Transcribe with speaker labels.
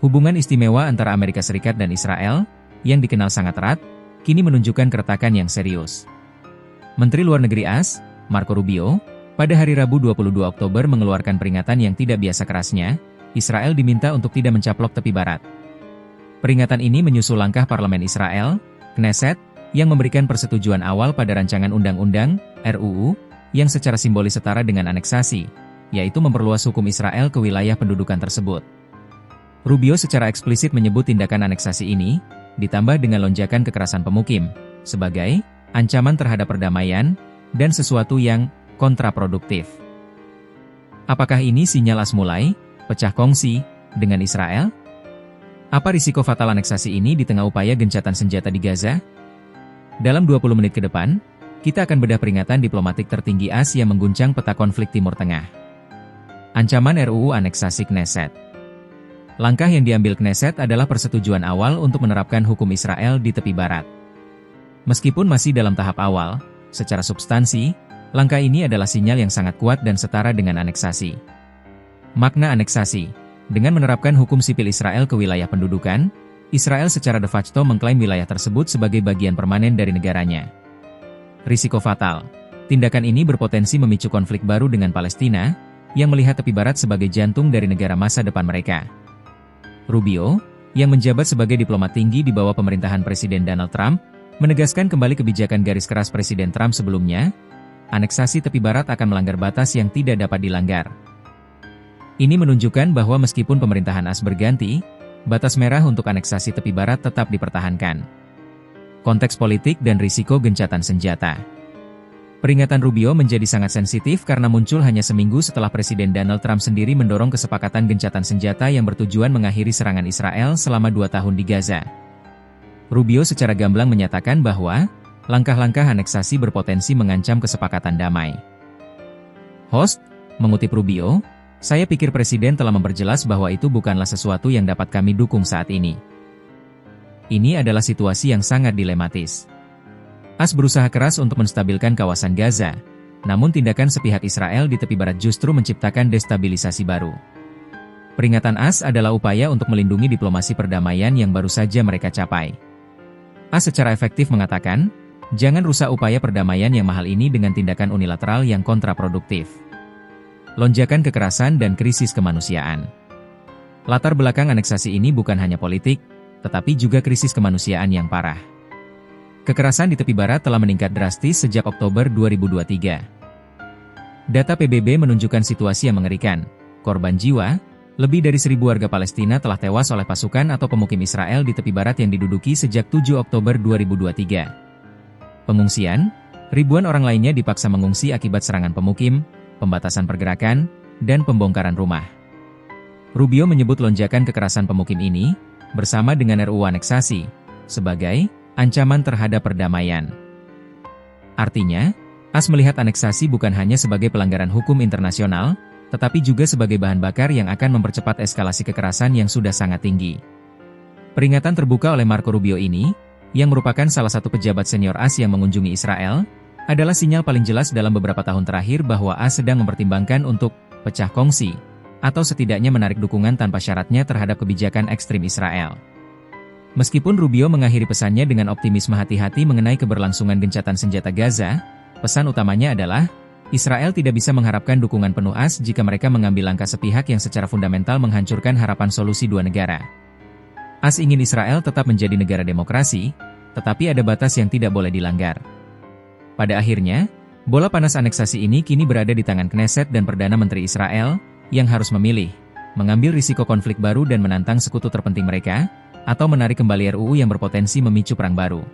Speaker 1: Hubungan istimewa antara Amerika Serikat dan Israel, yang dikenal sangat erat, kini menunjukkan keretakan yang serius. Menteri Luar Negeri AS, Marco Rubio, pada hari Rabu 22 Oktober mengeluarkan peringatan yang tidak biasa kerasnya, Israel diminta untuk tidak mencaplok tepi barat. Peringatan ini menyusul langkah Parlemen Israel, Knesset, yang memberikan persetujuan awal pada rancangan undang-undang, RUU, yang secara simbolis setara dengan aneksasi, yaitu memperluas hukum Israel ke wilayah pendudukan tersebut. Rubio secara eksplisit menyebut tindakan aneksasi ini, ditambah dengan lonjakan kekerasan pemukim, sebagai ancaman terhadap perdamaian, dan sesuatu yang kontraproduktif. Apakah ini sinyal mulai pecah kongsi dengan Israel? Apa risiko fatal aneksasi ini di tengah upaya gencatan senjata di Gaza? Dalam 20 menit ke depan, kita akan bedah peringatan diplomatik tertinggi AS yang mengguncang peta konflik Timur Tengah. Ancaman RUU aneksasi Knesset. Langkah yang diambil Knesset adalah persetujuan awal untuk menerapkan hukum Israel di tepi barat. Meskipun masih dalam tahap awal, secara substansi, langkah ini adalah sinyal yang sangat kuat dan setara dengan aneksasi. Makna aneksasi, dengan menerapkan hukum sipil Israel ke wilayah pendudukan, Israel secara de facto mengklaim wilayah tersebut sebagai bagian permanen dari negaranya. Risiko fatal. Tindakan ini berpotensi memicu konflik baru dengan Palestina, yang melihat tepi barat sebagai jantung dari negara masa depan mereka. Rubio, yang menjabat sebagai diplomat tinggi di bawah pemerintahan Presiden Donald Trump, menegaskan kembali kebijakan garis keras Presiden Trump sebelumnya, aneksasi tepi barat akan melanggar batas yang tidak dapat dilanggar. Ini menunjukkan bahwa meskipun pemerintahan AS berganti, batas merah untuk aneksasi tepi barat tetap dipertahankan. Konteks politik dan risiko gencatan senjata. Peringatan Rubio menjadi sangat sensitif karena muncul hanya seminggu setelah Presiden Donald Trump sendiri mendorong kesepakatan gencatan senjata yang bertujuan mengakhiri serangan Israel selama 2 tahun di Gaza. Rubio secara gamblang menyatakan bahwa langkah-langkah aneksasi berpotensi mengancam kesepakatan damai. Host, mengutip Rubio, "Saya pikir Presiden telah memperjelas bahwa itu bukanlah sesuatu yang dapat kami dukung saat ini. Ini adalah situasi yang sangat dilematis. AS berusaha keras untuk menstabilkan kawasan Gaza, namun tindakan sepihak Israel di tepi barat justru menciptakan destabilisasi baru. Peringatan AS adalah upaya untuk melindungi diplomasi perdamaian yang baru saja mereka capai." AS secara efektif mengatakan, "Jangan rusak upaya perdamaian yang mahal ini dengan tindakan unilateral yang kontraproduktif." Lonjakan kekerasan dan krisis kemanusiaan. Latar belakang aneksasi ini bukan hanya politik, tetapi juga krisis kemanusiaan yang parah. Kekerasan di tepi barat telah meningkat drastis sejak Oktober 2023. Data PBB menunjukkan situasi yang mengerikan. Korban jiwa, lebih dari 1.000 warga Palestina telah tewas oleh pasukan atau pemukim Israel di tepi barat yang diduduki sejak 7 Oktober 2023. Pengungsian, ribuan orang lainnya dipaksa mengungsi akibat serangan pemukim, pembatasan pergerakan, dan pembongkaran rumah. Rubio menyebut lonjakan kekerasan pemukim ini, bersama dengan RUU aneksasi, sebagai ancaman terhadap perdamaian. Artinya, AS melihat aneksasi bukan hanya sebagai pelanggaran hukum internasional, tetapi juga sebagai bahan bakar yang akan mempercepat eskalasi kekerasan yang sudah sangat tinggi. Peringatan terbuka oleh Marco Rubio ini, yang merupakan salah satu pejabat senior AS yang mengunjungi Israel, adalah sinyal paling jelas dalam beberapa tahun terakhir bahwa AS sedang mempertimbangkan untuk pecah kongsi, atau setidaknya menarik dukungan tanpa syaratnya terhadap kebijakan ekstrim Israel. Meskipun Rubio mengakhiri pesannya dengan optimisme hati-hati mengenai keberlangsungan gencatan senjata Gaza, pesan utamanya adalah, Israel tidak bisa mengharapkan dukungan penuh AS jika mereka mengambil langkah sepihak yang secara fundamental menghancurkan harapan solusi dua negara. AS ingin Israel tetap menjadi negara demokrasi, tetapi ada batas yang tidak boleh dilanggar. Pada akhirnya, bola panas aneksasi ini kini berada di tangan Knesset dan Perdana Menteri Israel, yang harus memilih, mengambil risiko konflik baru dan menantang sekutu terpenting mereka, atau menarik kembali RUU yang berpotensi memicu perang baru.